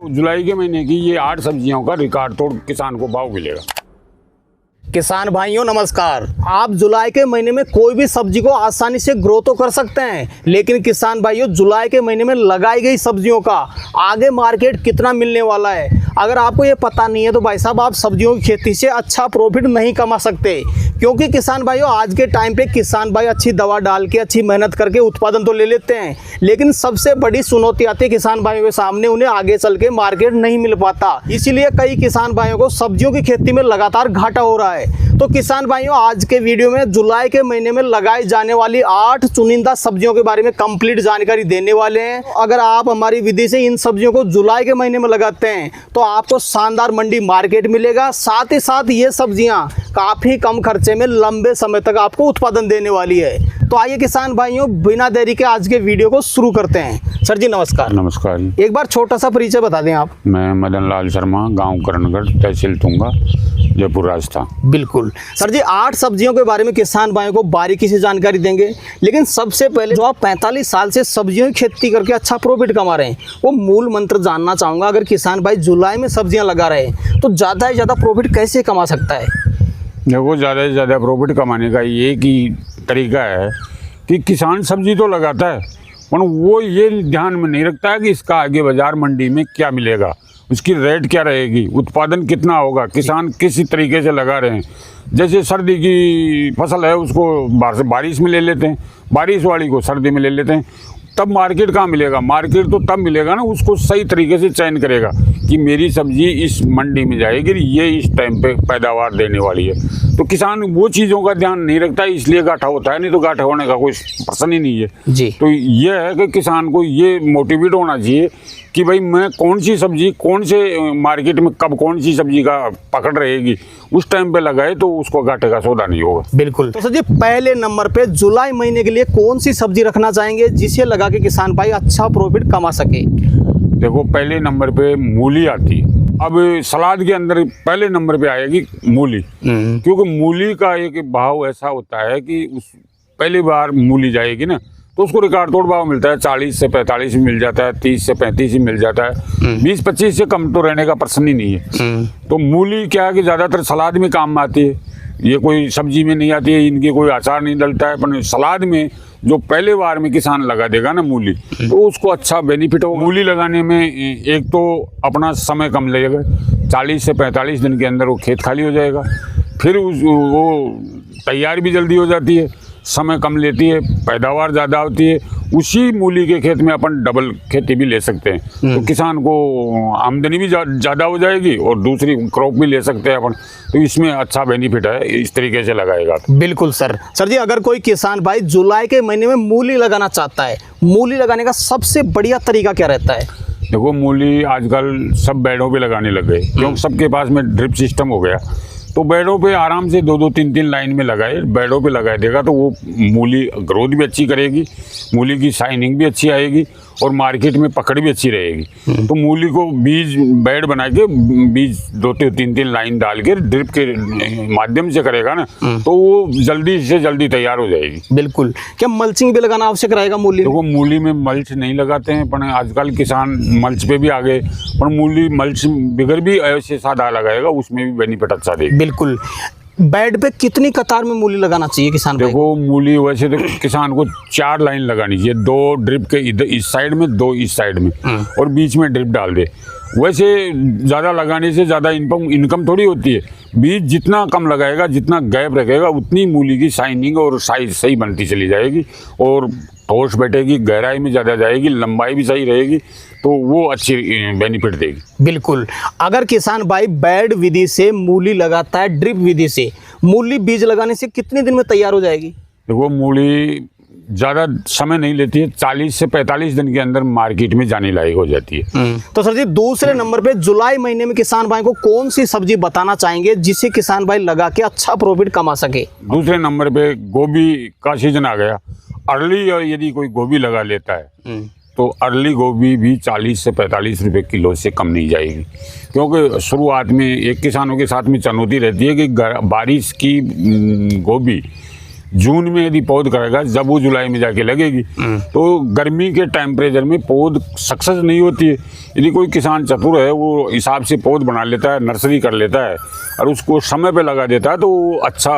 जुलाई के महीने की ये 8 सब्जियों का रिकॉर्ड तोड़ किसान को भाव मिलेगा। किसान भाइयों नमस्कार। आप जुलाई के महीने में कोई भी सब्जी को आसानी से ग्रो तो कर सकते हैं, लेकिन किसान भाइयों जुलाई के महीने में लगाई गई सब्जियों का आगे मार्केट कितना मिलने वाला है, अगर आपको ये पता नहीं है तो भाई साहब आप सब्जियों की खेती से अच्छा प्रॉफिट नहीं कमा सकते। क्योंकि किसान भाइयों आज के टाइम पे किसान भाई अच्छी दवा डाल के अच्छी मेहनत करके उत्पादन तो ले लेते हैं, लेकिन सबसे बड़ी चुनौती आती है किसान भाइयों के सामने, उन्हें आगे चल के मार्केट नहीं मिल पाता। इसीलिए कई किसान भाइयों को सब्जियों की खेती में लगातार घाटा हो रहा है। तो किसान भाइयों आज के वीडियो में जुलाई के महीने में लगाई जाने वाली 8 चुनिंदा सब्जियों के बारे में कंप्लीट जानकारी देने वाले हैं। अगर आप हमारी विधि से इन सब्जियों को जुलाई के महीने में लगाते हैं तो आपको शानदार मंडी मार्केट मिलेगा, साथ ही साथ ये सब्जियां काफी कम खर्चे में लंबे समय तक आपको उत्पादन देने वाली है। तो आइए किसान भाइयों बिना देरी के आज के वीडियो को शुरू करते हैं। सर जी नमस्कार। नमस्कार जी। एक बार छोटा सा परिचय बता दें आप। मैं मदन लाल शर्मा, गांव करणगढ़, तहसील तुंगा, जयपुर, राजस्थान। बिल्कुल सर जी, 8 सब्जियों के बारे में किसान भाइयों को बारीकी से जानकारी देंगे, लेकिन सबसे पहले जो आप 45 साल से सब्जियों की खेती करके अच्छा प्रॉफिट कमा रहे हैं वो मूल मंत्र जानना चाहूँगा। अगर किसान भाई जुलाई में सब्जियां लगा रहे हैं तो ज़्यादा से ज़्यादा प्रॉफिट कैसे कमा सकता है? देखो ज़्यादा से ज़्यादा प्रॉफिट कमाने का एक ही तरीका है कि किसान सब्जी तो लगाता है पर वो ये ध्यान में नहीं रखता है कि इसका आगे बाजार मंडी में क्या मिलेगा, उसकी रेट क्या रहेगी, उत्पादन कितना होगा, किसान किस तरीके से लगा रहे हैं। जैसे सर्दी की फसल है उसको बारिश में ले लेते हैं, बारिश वाली को सर्दी में ले लेते हैं, तब मार्केट कहाँ मिलेगा? मार्केट तो तब मिलेगा ना उसको सही तरीके से चयन करेगा कि मेरी सब्जी इस मंडी में जाएगी, ये इस टाइम पे पैदावार देने वाली है। तो किसान वो चीज़ों का ध्यान नहीं रखता, इसलिए घाटा होता है, नहीं तो घाटा होने का कोई प्रश्न ही नहीं है जी। तो ये है कि किसान को ये मोटिवेट होना चाहिए कि भाई मैं कौन सी सब्जी कौन से मार्केट में कब कौन सी सब्जी का पकड़ रहेगी उस टाइम पे लगाए तो उसको घाटे का सौदा नहीं होगा। बिल्कुल। तो सर जी पहले नंबर पे जुलाई महीने के लिए कौन सी सब्जी रखना चाहेंगे जिसे लगा के किसान भाई अच्छा प्रॉफिट कमा सके? देखो पहले नंबर पे मूली आती है। अब सलाद के अंदर पहले नंबर पे आएगी मूली, क्योंकि मूली का एक भाव ऐसा होता है कि उस पहली बार मूली जाएगी ना तो उसको रिकॉर्ड तोड़ भाव मिलता है, 40 से 45 भी मिल जाता है, 30 से 35 भी मिल जाता है, 20-25 से कम तो रहने का प्रश्न ही नहीं है। तो मूली क्या है कि ज़्यादातर सलाद में काम में आती है, ये कोई सब्जी में नहीं आती है, इनके कोई अचार नहीं डलता है, पर सलाद में जो पहले बार में किसान लगा देगा ना मूली तो उसको अच्छा बेनिफिट होगा। मूली लगाने में एक तो अपना समय कम लगेगा, 40 से 45 दिन के अंदर वो खेत खाली हो जाएगा, फिर वो तैयार भी जल्दी हो जाती है, समय कम लेती है, पैदावार ज़्यादा होती है। उसी मूली के खेत में अपन डबल खेती भी ले सकते हैं, तो किसान को आमदनी भी ज़्यादा हो जाएगी और दूसरी क्रॉप भी ले सकते हैं अपन, तो इसमें अच्छा बेनिफिट है इस तरीके से लगाएगा। बिल्कुल सर जी, अगर कोई किसान भाई जुलाई के महीने में मूली लगाना चाहता है, मूली लगाने का सबसे बढ़िया तरीका क्या रहता है? देखो मूली आजकल सब बेडों पे लगाने लग गए, क्योंकि सबके पास में ड्रिप सिस्टम हो गया, तो बेडों पे आराम से 2-2, 3-3 लाइन में लगाए, बेडों पे लगा देगा तो वो मूली ग्रोथ भी अच्छी करेगी, मूली की शाइनिंग भी अच्छी आएगी और मार्केट में पकड़ भी अच्छी रहेगी। तो मूली को बीज बेड बना के बीज 2-3 लाइन डाल के ड्रिप के माध्यम से करेगा ना तो वो जल्दी से जल्दी तैयार हो जाएगी। बिल्कुल। क्या मल्चिंग भी लगाना आवश्यक रहेगा मूली? देखो मूली में मल्च नहीं लगाते हैं, पर आजकल किसान मल्च पे भी आ गए, पर मूली मल्च बगैर भी ऐसे सादा लगाएगा उसमें भी बेनिफिट अच्छा देगा। बिल्कुल। बेड पे कितनी कतार में मूली लगाना चाहिए किसान भाई? देखो मूली वैसे तो किसान को 4 लाइन लगानी चाहिए, 2 ड्रिप के इधर इस साइड में, 2 इस साइड में और बीच में ड्रिप डाल दे। वैसे ज़्यादा लगाने से ज़्यादा इनकम थोड़ी होती है, बीज जितना कम लगाएगा जितना गैप रखेगा उतनी मूली की शाइनिंग और साइज सही बनती चली जाएगी और ठोस बैठेगी, गहराई में ज़्यादा जाएगी, लंबाई भी सही रहेगी, तो वो अच्छी बेनिफिट देगी। बिल्कुल। अगर किसान भाई बेड विधि से मूली लगाता है, ड्रिप विधि से मूली बीज लगाने से कितने दिन में तैयार हो जाएगी? देखो मूली ज़्यादा समय नहीं लेती है, 40 से 45 दिन के अंदर मार्केट में जाने लायक हो जाती है। तो सर जी दूसरे नंबर पे जुलाई महीने में किसान भाई को कौन सी सब्जी बताना चाहेंगे जिससे किसान भाई लगा के अच्छा प्रॉफिट कमा सके? दूसरे नंबर पे गोभी का सीजन आ गया, अर्ली और यदि कोई गोभी लगा लेता है तो अर्ली गोभी भी 40 से 45 रुपए किलो से कम नहीं जाएगी, क्योंकि शुरुआत में एक किसानों के साथ में चुनौती रहती है कि बारिश की गोभी जून में यदि पौध करेगा, जब वो जुलाई में जाके लगेगी, तो गर्मी के टेम्परेचर में पौध सक्सेस नहीं होती है। यदि कोई किसान चतुर है, वो हिसाब से पौध बना लेता है, नर्सरी कर लेता है और उसको समय पे लगा देता है, तो वो अच्छा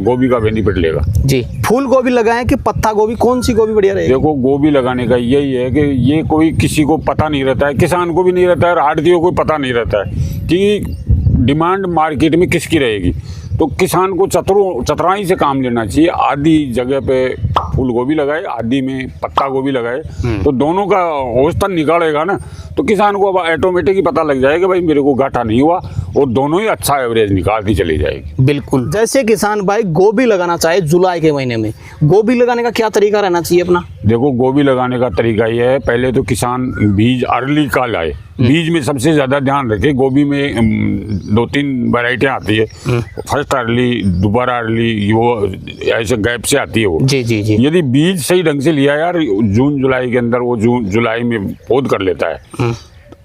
गोभी का बेनिफिट लेगा। जी, फूल गोभी लगाएं कि पत्ता गोभी, कौन सी गोभी बढ़िया रहेगी? देखो, गोभी लगाने का यही है कि ये कोई किसी को पता नहीं रहता है, किसान को भी नहीं रहता है और आढ़तियों को पता नहीं रहता है कि डिमांड मार्केट में किसकी रहेगी। तो किसान को चतुराई से काम लेना चाहिए। आधी जगह पे फूल गोभी लगाए, आधी में पत्ता गोभी लगाए, तो दोनों का औसतन निकालेगा ना, तो किसान को अब ऑटोमेटिक ही पता लग जाएगा भाई मेरे को घाटा नहीं हुआ, और दोनों ही अच्छा एवरेज निकालती चली जाएगी। बिल्कुल। जैसे किसान भाई गोभी लगाना चाहे जुलाई के महीने में, गोभी लगाने का क्या तरीका रहना चाहिए अपना? देखो, गोभी लगाने का तरीका ये है, पहले तो किसान बीज अर्ली का लाए। बीज में सबसे ज्यादा ध्यान रखे। गोभी में 2-3 वैरायटियां आती है, फर्स्ट अर्ली, दोबारा अर्ली, वो ऐसे गैप से आती है वो। जी जी जी। यदि बीज सही ढंग से लिया यार, जून जुलाई के अंदर वो जून जुलाई में पौध कर लेता है,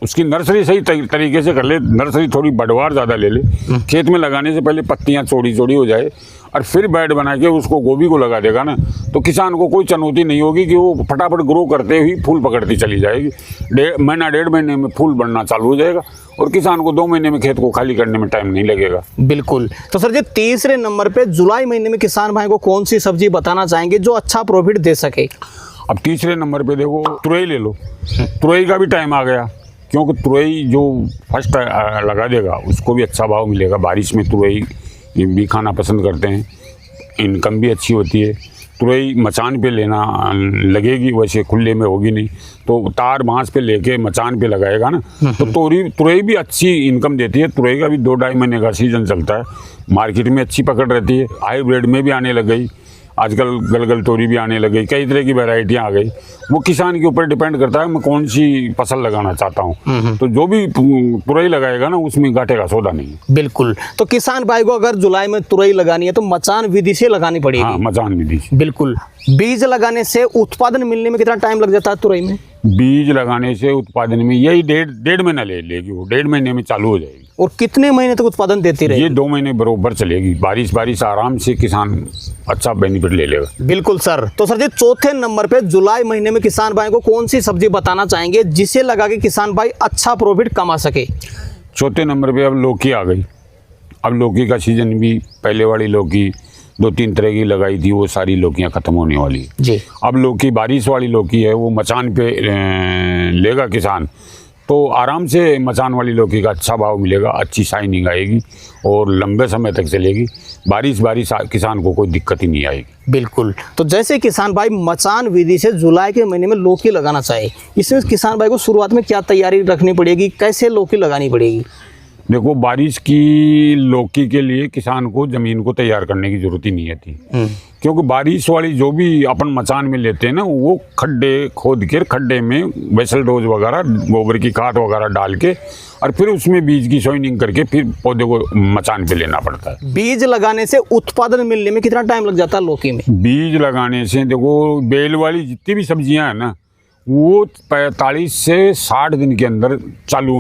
उसकी नर्सरी सही तरीके से कर ले, नर्सरी थोड़ी बढ़वार ज़्यादा ले ले, खेत में लगाने से पहले पत्तियां चौड़ी चौड़ी हो जाए और फिर बेड बना के उसको गोभी को लगा देगा ना, तो किसान को कोई चुनौती नहीं होगी कि वो फटाफट ग्रो करते हुए फूल पकड़ती चली जाएगी। 1.5 महीने में फूल बढ़ना चालू हो जाएगा और किसान को 2 महीने में खेत को खाली करने में टाइम नहीं लगेगा। बिल्कुल। तो सर जी, तीसरे नंबर पे जुलाई महीने में किसान भाई को कौन सी सब्जी बताना चाहेंगे जो अच्छा प्रॉफिट दे सके? अब तीसरे नंबर पे देखो, तुरई ले लो। तुरई का भी टाइम आ गया, क्योंकि तुरई जो फर्स्ट लगा देगा उसको भी अच्छा भाव मिलेगा। बारिश में तुरई भी खाना पसंद करते हैं, इनकम भी अच्छी होती है। तुरई मचान पे लेना लगेगी, वैसे खुले में होगी नहीं, तो तार बांस पे लेके मचान पे लगाएगा ना, तो तुरई भी अच्छी इनकम देती है। तुरई का भी 2-2.5 महीने का सीजन चलता है, मार्केट में अच्छी पकड़ रहती है। हाइब्रिड में भी आने लग गई आजकल, गलगल तोरी भी आने लग गई, कई तरह की वैरायटियां आ गई। वो किसान के ऊपर डिपेंड करता है मैं कौन सी फसल लगाना चाहता हूँ। तो जो भी तुरई लगाएगा ना, उसमें घाटे का सौदा नहीं है। बिल्कुल। तो किसान भाई को अगर जुलाई में तुरई लगानी है तो मचान विधि से लगानी पड़ेगी। हाँ, मचान विधि। बिल्कुल। बीज लगाने से उत्पादन मिलने में कितना टाइम लग जाता है तुरई में? बीज लगाने से उत्पादन में यही 1.5 महीना ले लेगी, वो 1.5 महीने में चालू हो जाएगी। और कितने महीने तक उत्पादन देती रहेगी? ये 2 महीने बरोबर चलेगी। बारिश आराम से किसान अच्छा बेनिफिट ले लेगा। बिल्कुल सर। तो सर जी, चौथे नंबर पे जुलाई महीने में किसान भाई को कौन सी सब्जी बताना चाहेंगे जिसे लगा के किसान भाई अच्छा प्रॉफिट कमा सके? चौथे नंबर पे अब लौकी आ गई। अब लौकी का सीजन भी, पहले वाली लौकी 2-3 तरह की लगाई थी, वो सारी लौकियां खत्म होने वाली जी। अब लौकी, बारिश वाली लौकी है, वो मचान पे लेगा किसान, तो आराम से मचान वाली लौकी का अच्छा भाव मिलेगा, अच्छी शाइनिंग आएगी और लंबे समय तक चलेगी। बारिश किसान को कोई दिक्कत ही नहीं आएगी। बिल्कुल। तो जैसे किसान भाई मचान विधि से जुलाई के महीने में लौकी लगाना चाहे, इसमें किसान भाई को शुरुआत में क्या तैयारी रखनी पड़ेगी, कैसे लौकी लगानी पड़ेगी? देखो, बारिश की लौकी के लिए किसान को जमीन को तैयार करने की जरूरत ही नहीं आती, क्योंकि बारिश वाली जो भी अपन मचान में लेते हैं ना, वो खड्डे खोद के खड्डे में वेसल डोज वगैरह, गोबर की खाद वगैरह डाल के और फिर उसमें बीज की सॉइनिंग करके फिर पौधे को मचान पे लेना पड़ता है। बीज लगाने से उत्पादन मिलने में कितना टाइम लग जाता है लौकी में? बीज लगाने से देखो, बेल वाली जितनी भी सब्जियां हैं ना, वो 45 से 60 दिन के अंदर चालू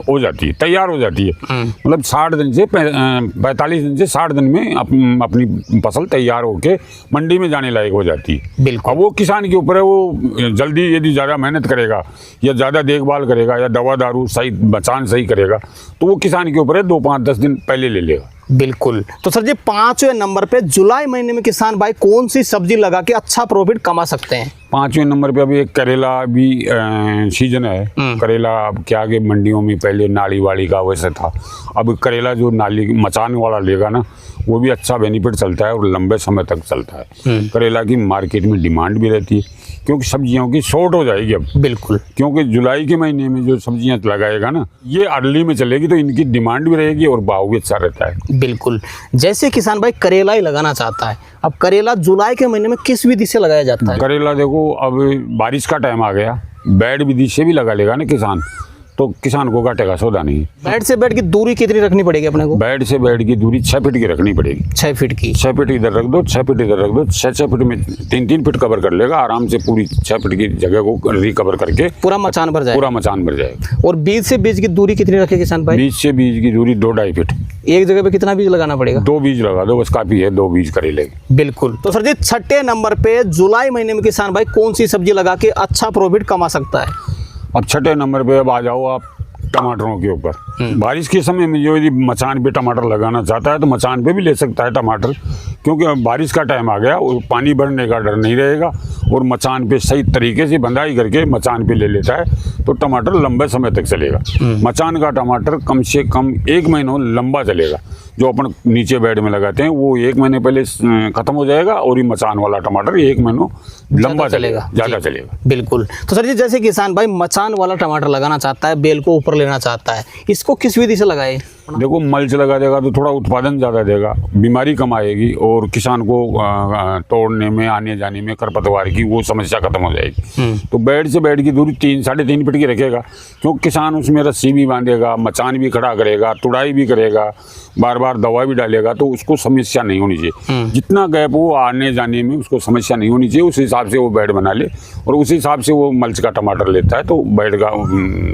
हो जाती है, तैयार हो जाती है। मतलब 60 दिन से 45 दिन से 60 दिन में अपनी फसल तैयार होके मंडी में जाने लायक हो जाती है। बिल्कुल। अब वो किसान के ऊपर है, वो जल्दी यदि ज़्यादा मेहनत करेगा या ज़्यादा देखभाल करेगा या दवा दारू सही मचान सही करेगा, तो वो किसान के ऊपर है 2-5-10 दिन पहले ले लेगा। बिल्कुल। तो सर जी, 5वें नंबर पे जुलाई महीने में किसान भाई कौन सी सब्जी लगा के अच्छा प्रॉफिट कमा सकते हैं? 5वें नंबर पे अभी एक करेला भी सीजन है। करेला अब क्या आगे मंडियों में पहले नाली वाली का वैसे था, अब करेला जो नाली मचान वाला लेगा ना, वो भी अच्छा बेनिफिट चलता है और लंबे समय तक चलता है। करेला की मार्केट में डिमांड भी रहती है, क्योंकि सब्जियों की शॉर्ट हो जाएगी अब। बिल्कुल। क्योंकि जुलाई के महीने में जो सब्जियां लगाएगा ना, ये अर्ली में चलेगी, तो इनकी डिमांड भी रहेगी और भाव भी अच्छा रहता है। बिल्कुल। जैसे किसान भाई करेला ही लगाना चाहता है, अब करेला जुलाई के महीने में किस विधि से लगाया जाता है? करेला देखो, अब बारिश का टाइम आ गया, बेड विधि से भी लगा लेगा ना किसान, तो किसान को घाटे का सौदा नहीं। बेड से बेड की दूरी कितनी रखनी पड़ेगी अपने को? बेड से बेड की दूरी 6 फीट की रखनी पड़ेगी। 6 फीट की। 6 फीट इधर रख दो, 6 फीट इधर रख दो, 6 फीट में 3 फीट कवर कर लेगा आराम से, पूरी 6 फीट की जगह को रिकवर करके पूरा मचान भर जाएगा। पूरा मचान भर जाएगा। और बीज से बीज की दूरी कितनी रखे किसान भाई? बीज से बीज की दूरी 2-2.5 फीट। एक जगह पे कितना बीज लगाना पड़ेगा? 2 बीज लगा दो बस, काफी है, 2 बीज करेलेगी। बिल्कुल। तो सर जी, छठे नंबर पे जुलाई महीने में किसान भाई कौन सी सब्जी लगा के अच्छा प्रॉफिट कमा सकता है? अब छठे नंबर पे अब आ जाओ आप टमाटरों के ऊपर। बारिश के समय में जो यदि मचान पे टमाटर लगाना चाहता है तो मचान पे भी ले सकता है टमाटर, क्योंकि अब बारिश का टाइम आ गया, पानी भरने का डर नहीं रहेगा और मचान पे सही तरीके से बंधाई करके मचान पे ले लेता है तो टमाटर लंबे समय तक चलेगा। मचान का टमाटर कम से कम 1 महीना लंबा चलेगा। जो अपन नीचे बेड में लगाते हैं वो 1 महीने पहले खत्म हो जाएगा और ये मचान वाला टमाटर 1 महीना लंबा चलेगा, ज़्यादा चलेगा। बिल्कुल। तो सर जी, जैसे किसान भाई मचान वाला टमाटर लगाना चाहता है, बेल को ऊपर लेना चाहता है, इसको किस विधि से लगाए? देखो, मल्च लगा देगा तो थोड़ा उत्पादन ज़्यादा देगा, बीमारी कम आएगी और किसान को तोड़ने में, आने जाने में खरपतवार की वो समस्या खत्म हो जाएगी। तो बेड से बेड की दूरी 3-3.5 फीट की रखेगा, क्योंकि किसान उसमें रस्सी भी बांधेगा, मचान भी खड़ा करेगा, तुड़ाई भी करेगा, बार बार दवा भी डालेगा, तो उसको समस्या नहीं होनी चाहिए। जितना गैप वो आने जाने में उसको समस्या नहीं होनी चाहिए, उस हिसाब से वो बेड बना ले और उस हिसाब से वो मल्च का टमाटर लेता है तो बेड का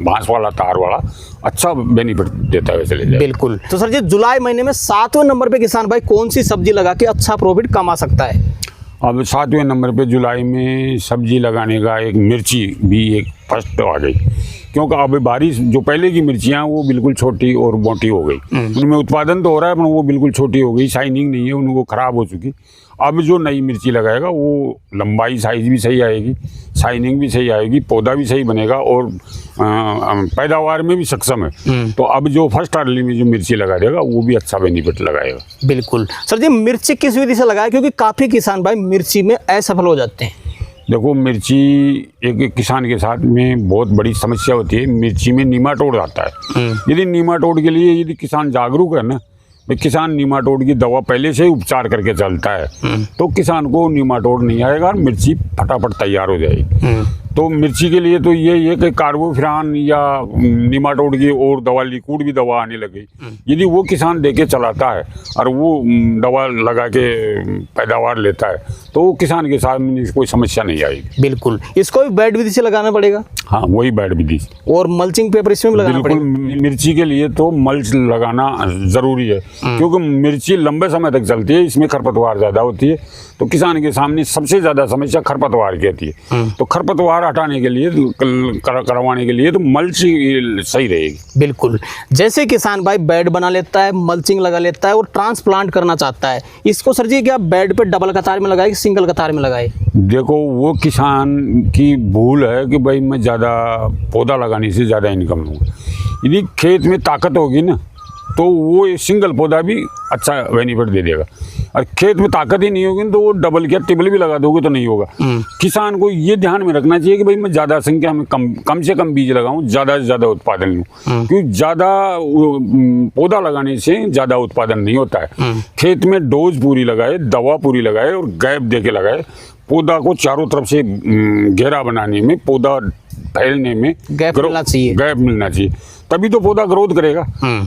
बांस वाला, तार वाला अच्छा बेनिफिट देता है, चले जाए। बिल्कुल। तो सर जी, जुलाई महीने में 7वें नंबर पे किसान भाई कौन सी सब्जी लगा के अच्छा प्रॉफिट कमा सकता है? अब 7वें नंबर पे जुलाई में सब्जी लगाने का एक मिर्ची भी एक फर्स्ट आ गई, क्योंकि अब बारिश जो पहले की मिर्चियाँ वो बिल्कुल छोटी और मोटी हो गई, उनमें उत्पादन तो हो रहा है पर वो बिल्कुल छोटी हो गई, शाइनिंग नहीं है, उनको खराब हो चुकी। अब जो नई मिर्ची लगाएगा वो लंबाई साइज भी सही आएगी, शाइनिंग भी सही आएगी, पौधा भी सही बनेगा और पैदावार में भी सक्षम है। तो अब जो फर्स्ट अर्ली में जो मिर्ची लगा देगा वो भी अच्छा बेनिफिट लगाएगा। बिल्कुल। सर जी, मिर्ची किस विधि से लगाए, क्योंकि काफ़ी किसान भाई मिर्ची में असफल हो जाते हैं? देखो, मिर्ची एक किसान के साथ में बहुत बड़ी समस्या होती है, मिर्ची में नीमाटोड आता है। यदि नीमाटोड के लिए यदि किसान जागरूक है ना, किसान नीमाटोड की दवा पहले से ही उपचार करके चलता है तो किसान को नीमाटोड नहीं आएगा और मिर्ची फटाफट तैयार हो जाएगी। तो मिर्ची के लिए तो यही है कि कार्बोफ्यूरान या नीमाटोड की और दवा, लिक्विड भी दवा आने लगी, यदि वो किसान देके चलाता है और वो दवा लगा के पैदावार लेता है तो वो किसान के साथ में कोई समस्या नहीं आएगी। बिल्कुल। इसको भी बेड विधि से लगाना पड़ेगा? हाँ, वही बेड विधि। और मल्चिंग पेपर इसमें भी लगाना पड़ेगा? बिल्कुल। मिर्ची के लिए तो मल्च लगाना जरूरी है, क्योंकि मिर्ची लंबे समय तक चलती है, इसमें खरपतवार ज्यादा होती है, तो किसान के सामने सबसे ज्यादा समस्या खरपतवार की आती है। तो खरपतवार हटाने के लिए, करवाने के लिए तो मल्च सही रहेगी। बिल्कुल। जैसे किसान भाई बेड बना लेता है, मल्चिंग लगा लेता है और ट्रांसप्लांट करना चाहता है, इसको सर जी क्या बेड पे डबल कतार में लगाए कि सिंगल कतार में लगाए? देखो, वो किसान की भूल है कि भाई मैं ज़्यादा पौधा लगाने से ज़्यादा इनकम लूँगा। यदि खेत में ताकत होगी ना तो वो सिंगल पौधा भी अच्छा बेनिफिट दे देगा, और खेत में ताकत ही नहीं होगी तो वो डबल क्या ट्रिपल भी लगा दोगे तो नहीं होगा। किसान को ये ध्यान में रखना चाहिए कि भाई मैं ज़्यादा संख्या में कम से कम बीज लगाऊं, ज़्यादा से ज़्यादा उत्पादन लूँ, क्योंकि ज़्यादा पौधा लगाने से ज़्यादा उत्पादन नहीं होता है। खेत में डोज पूरी लगाए, दवा पूरी लगाए और गैप दे के लगाए, पौधा को चारों तरफ से घेरा बनाने में, पौधा फैलने में गैप मिलना चाहिए, तभी तो पौधा ग्रोथ करेगा।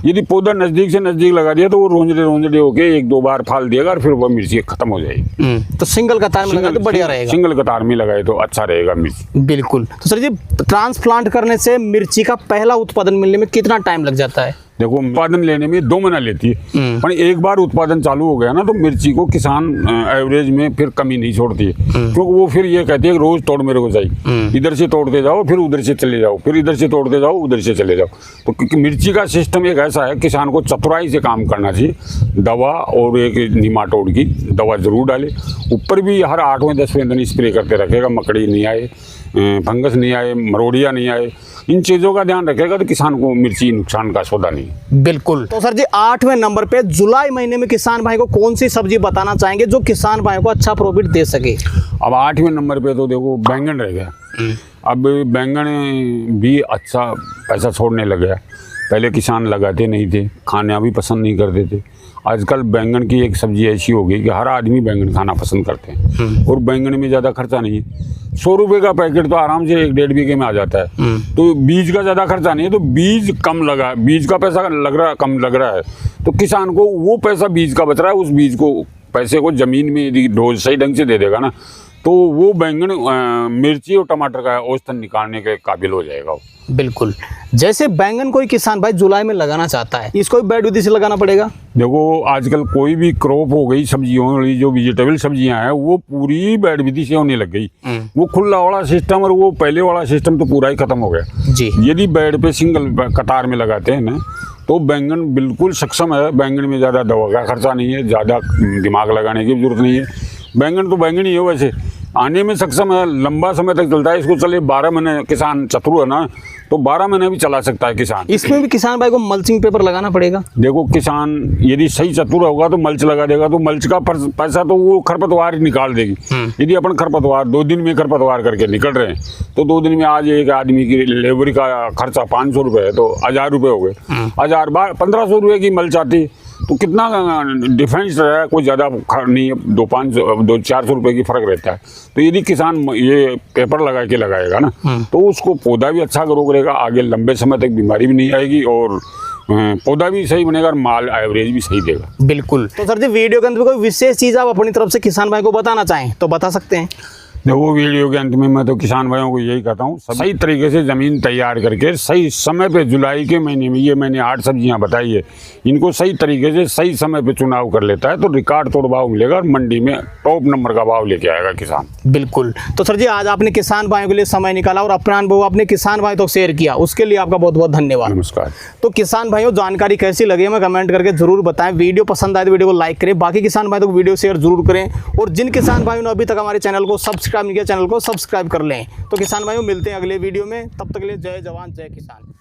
यदि पौधा नजदीक से नजदीक लगा दिया तो वो रोंजड़े होके 1-2 बार फाल देगा और फिर वो मिर्ची खत्म हो जाएगी। तो सिंगल कतार में लगाए तो बढ़िया रहेगा। सिंगल कतार में लगाए तो अच्छा रहेगा मिर्ची। बिल्कुल। तो सर जी, ट्रांसप्लांट करने से मिर्ची का पहला उत्पादन मिलने में कितना टाइम लग जाता है? देखो, उत्पादन लेने में 2 महीना लेती है, पर एक बार उत्पादन चालू हो गया ना तो मिर्ची को किसान एवरेज में फिर कमी नहीं छोड़ती है, क्योंकि वो फिर ये कहती है रोज तोड़ मेरे को चाहिए, इधर से तोड़ते जाओ, फिर उधर से चले जाओ, फिर इधर से तोड़ते जाओ, उधर से चले जाओ। तो क्योंकि मिर्ची का सिस्टम एक ऐसा है, किसान को चतुराई से काम करना चाहिए। दवा और एक नीमाटोड की दवा जरूर डाले, ऊपर भी हर 8वें-10वें दिन स्प्रे करते रखेगा, मकड़ी नहीं आए, फंगस नहीं आए, मरोड़िया नहीं आए, इन चीज़ों का ध्यान रखेगा तो किसान को मिर्ची नुकसान का सौदा नहीं। बिल्कुल। तो सर जी, 8वें नंबर पे जुलाई महीने में किसान भाई को कौन सी सब्जी बताना चाहेंगे जो किसान भाई को अच्छा प्रॉफिट दे सके? अब 8वें नंबर पे तो देखो बैंगन रह गया। अब बैंगन भी अच्छा पैसा छोड़ने लग गया। पहले किसान लगाते नहीं थे, खाना भी पसंद नहीं करते थे। आजकल बैंगन की एक सब्जी ऐसी हो गई कि हर आदमी बैंगन खाना पसंद करते हैं और बैंगन में ज़्यादा खर्चा नहीं है। 100 रुपये का पैकेट तो आराम से 1-1.5 बीघे में आ जाता है। तो बीज का ज़्यादा खर्चा नहीं है, तो बीज कम लगा, बीज का पैसा कम लग रहा है, तो किसान को वो पैसा बीज का बच रहा है। उस बीज को पैसे को ज़मीन में यदि डोज सही ढंग से दे देगा ना, तो वो बैंगन मिर्ची और टमाटर का औसतन निकालने के काबिल हो जाएगा वो। बिल्कुल। जैसे बैंगन कोई किसान भाई जुलाई में लगाना चाहता है, इसको भी बेड विधि से लगाना पड़ेगा? देखो आजकल कोई भी क्रॉप हो गई, सब्जियों वाली जो वेजिटेबल सब्जियां हैं वो पूरी बेड विधि से होने लग गई। वो खुला वाला सिस्टम और वो पहले वाला सिस्टम तो पूरा ही खत्म हो गया जी। यदि बेड पे सिंगल कतार में लगाते हैं ना, तो बैंगन बिल्कुल सक्षम है। बैंगन में ज़्यादा दवा का खर्चा नहीं है, ज़्यादा दिमाग लगाने की जरूरत नहीं है। बैंगन तो बैंगन ही है, वैसे आने में सक्षम है, लंबा समय तक चलता है। इसको चले 12 महीने, किसान चतुर है ना, तो 12 महीने भी चला सकता है किसान। इसमें भी किसान भाई को मल्चिंग पेपर लगाना पड़ेगा? देखो किसान यदि सही चतुर होगा तो मल्च लगा देगा, तो मल्च का पैसा तो वो खरपतवार ही निकाल देगी। यदि अपन खरपतवार 2 दिन में खरपतवार करके निकल रहे हैं, तो 2 दिन में आज एक आदमी की लेबर का खर्चा 500 रुपये है, तो 1000 रुपये हो गए। 1500 रुपये की मल्च आती, तो कितना डिफरेंस रहा है, कोई ज़्यादा नहीं है, 200-400 रुपये की फर्क रहता है। तो यदि किसान ये पेपर लगा के लगाएगा ना, तो उसको पौधा भी अच्छा ग्रो करेगा, आगे लंबे समय तक बीमारी भी नहीं आएगी और पौधा भी सही बनेगा और माल एवरेज भी सही देगा। बिल्कुल। तो सर जी वीडियो के अंत में कोई विशेष चीज़ आप अपनी तरफ से किसान भाई को बताना चाहें तो बता सकते हैं। देखो वीडियो के अंत में मैं तो किसान भाइयों को यही कहता हूँ, सही तरीके से ज़मीन तैयार करके सही समय पे, जुलाई के महीने में ये मैंने 8 सब्जियाँ बताई है, इनको सही तरीके से सही समय पे चुनाव कर लेता है तो रिकॉर्ड तोड़ भाव मिलेगा और मंडी में टॉप नंबर का भाव लेके आएगा किसान। बिल्कुल। तो सर जी आज आपने किसान भाइयों के लिए समय निकाला और अपना अनुभव अपने किसान भाई तो शेयर किया, उसके लिए आपका बहुत बहुत धन्यवाद। नमस्कार। तो किसान भाइयों जानकारी कैसी लगी हमें कमेंट करके जरूर बताएं। वीडियो पसंद आए तो वीडियो को लाइक करें, बाकी किसान भाई तो वीडियो शेयर जरूर करें, और जिन किसान भाइयों ने अभी तक हमारे चैनल को सब्सक्राइब नहीं किया, चैनल को सब्सक्राइब कर लें। तो किसान भाइयों मिलते हैं अगले वीडियो में, तब तक के लिए जय जवान जय किसान।